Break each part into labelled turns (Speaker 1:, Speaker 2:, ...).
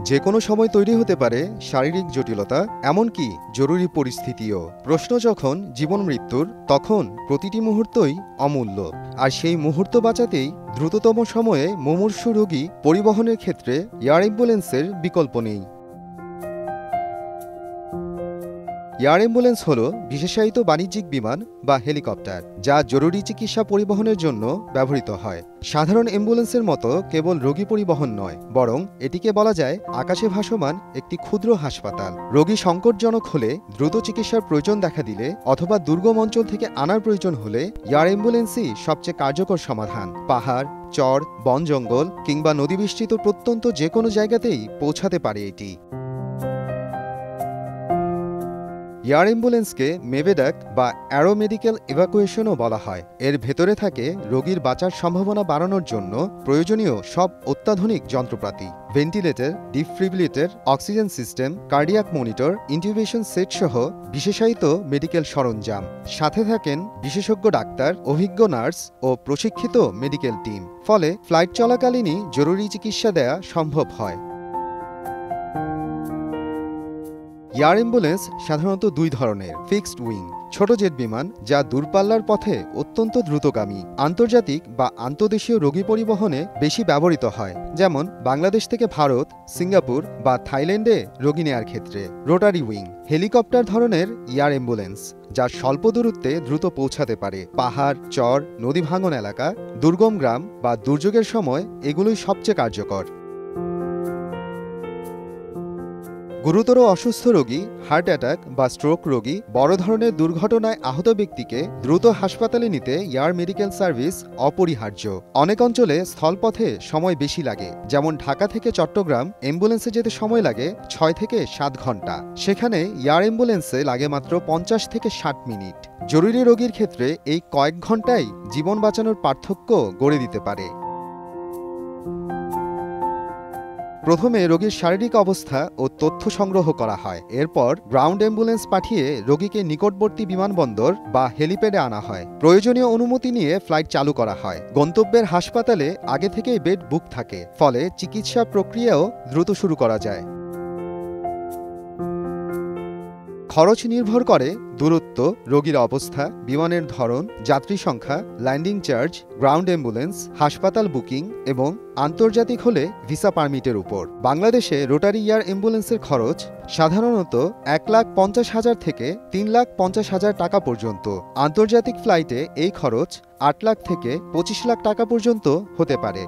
Speaker 1: যে কোনো সময় তৈরি হতে পারে শারীরিক জটিলতা, এমনকি জরুরি পরিস্থিতিও। প্রশ্ন যখন জীবন মৃত্যুর, তখন প্রতিটি মুহূর্তই অমূল্য। আর সেই মুহূর্ত বাঁচাতেই দ্রুততম সময়ে মুমূর্ষু রোগী পরিবহনের ক্ষেত্রে এয়ার অ্যাম্বুলেন্সের বিকল্প নেই। এয়ার অ্যাম্বুলেন্স হল বিশেষায়িত বাণিজ্যিক বিমান বা হেলিকপ্টার, যা জরুরি চিকিৎসা পরিবহনের জন্য ব্যবহৃত হয়। সাধারণ অ্যাম্বুলেন্সের মতো কেবল রোগী পরিবহন নয়, বরং এটিকে বলা যায় আকাশে ভাসমান একটি ক্ষুদ্র হাসপাতাল। রোগী সংকটজনক হলে, দ্রুত চিকিৎসার প্রয়োজন দেখা দিলে অথবা দুর্গম অঞ্চল থেকে আনার প্রয়োজন হলে এয়ার অ্যাম্বুলেন্সই সবচেয়ে কার্যকর সমাধান। পাহাড়, চর, বন জঙ্গল কিংবা নদীবেষ্টিত প্রত্যন্ত যে কোনো জায়গাতেই পৌঁছাতে পারে এটি। এয়ার অ্যাম্বুলেন্সকে মেভেডাক বা অ্যারোমেডিক্যাল ইভাকুয়েশনও বলা হয়। এর ভেতরে থাকে রোগীর বাঁচার সম্ভাবনা বাড়ানোর জন্য প্রয়োজনীয় সব অত্যাধুনিক যন্ত্রপাতি: ventilator, defibrillator, oxygen system, cardiac monitor, intubation set সহ বিশেষায়িত মেডিকেল সরঞ্জাম। সাথে থাকেন বিশেষজ্ঞ ডাক্তার, অভিজ্ঞ নার্স ও প্রশিক্ষিত মেডিকেল টিম। ফলে ফ্লাইট চলাকালীনই জরুরি চিকিৎসা দেয়া সম্ভব হয়। এয়ার অ্যাম্বুলেন্স সাধারণত দুই ধরনের: ফিক্সড উইং, ছোট জেট বিমান যা দূরপাল্লার পথে অত্যন্ত দ্রুতগামী, আন্তর্জাতিক বা আন্তদেশীয় রোগী পরিবহনে বেশি ব্যবহৃত হয়, যেমন বাংলাদেশ থেকে ভারত, সিঙ্গাপুর বা থাইল্যান্ডে রোগী নেয়ার ক্ষেত্রে। রোটারি উইং, হেলিকপ্টার ধরনের এয়ার অ্যাম্বুলেন্স যা স্বল্প দূরত্বে দ্রুত পৌঁছাতে পারে। পাহাড়, চর, নদী ভাঙন এলাকা, দুর্গম গ্রাম বা দুর্যোগের সময় এগুলোই সবচেয়ে কার্যকর। গুরুতর অসুস্থ রোগী, হার্ট অ্যাটাক বা স্ট্রোক রোগী, বড় ধরনের দুর্ঘটনায় আহত ব্যক্তিকে দ্রুত হাসপাতালে নিতে এয়ার মেডিকেল সার্ভিস অপরিহার্য। অনেক অঞ্চলে স্থলপথে সময় বেশি লাগে, যেমন ঢাকা থেকে চট্টগ্রাম অ্যাম্বুলেন্সে যেতে সময় লাগে 6 থেকে 7 ঘন্টা। সেখানে এয়ার অ্যাম্বুলেন্সে লাগে মাত্র 50 থেকে 60 মিনিট। জরুরি রোগীর ক্ষেত্রে এই কয়েক ঘন্টাই জীবন বাঁচানোর পার্থক্য গড়ে দিতে পারে। প্রথমে রোগীর শারীরিক অবস্থা ও তথ্য সংগ্রহ করা হয়। এরপর গ্রাউন্ড অ্যাম্বুলেন্স পাঠিয়ে রোগীকে নিকটবর্তী বিমানবন্দর বা হেলিপ্যাডে আনা হয়। প্রয়োজনীয় অনুমতি নিয়ে ফ্লাইট চালু করা হয়। গন্তব্যের হাসপাতালে আগে থেকেই বেড বুক থাকে, ফলে চিকিৎসা প্রক্রিয়াও দ্রুত শুরু করা যায়। খরচ নির্ভর করে দূরত্ব, রোগীর অবস্থা, বিমানের ধরন, যাত্রী সংখ্যা, ল্যান্ডিং চার্জ, গ্রাউন্ড অ্যাম্বুলেন্স, হাসপাতাল বুকিং এবং আন্তর্জাতিক হলে ভিসা পারমিটের উপর। বাংলাদেশে রোটারি এয়ার অ্যাম্বুলেন্সের খরচ সাধারণত 1,50,000 থেকে 3,50,000 টাকা পর্যন্ত। আন্তর্জাতিক ফ্লাইটে এই খরচ 8 লাখ থেকে 25 লাখ টাকা পর্যন্ত হতে পারে।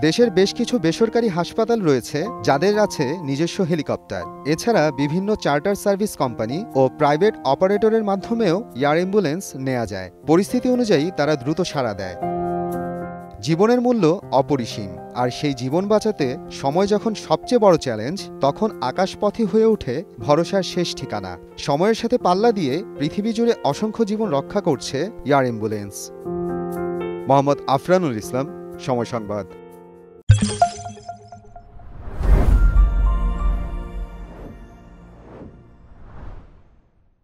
Speaker 1: দেশের বেশ কিছু বেসরকারি হাসপাতাল রয়েছে যাদের আছে নিজস্ব হেলিকপ্টার। এছাড়া বিভিন্ন চার্টার সার্ভিস কোম্পানি ও প্রাইভেট অপারেটরের মাধ্যমেও এয়ার অ্যাম্বুলেন্স নেওয়া যায়। পরিস্থিতি অনুযায়ী তারা দ্রুত সাড়া দেয়। জীবনের মূল্য অপরিসীম, আর সেই জীবন বাঁচাতে সময় যখন সবচেয়ে বড় চ্যালেঞ্জ, তখন আকাশপথই হয়ে ওঠে ভরসার শেষ ঠিকানা। সময়ের সাথে পাল্লা দিয়ে পৃথিবী জুড়ে অসংখ্য জীবন রক্ষা করছে এয়ার অ্যাম্বুলেন্স। মোহাম্মদ আফরানুল ইসলাম, সময় সংবাদ।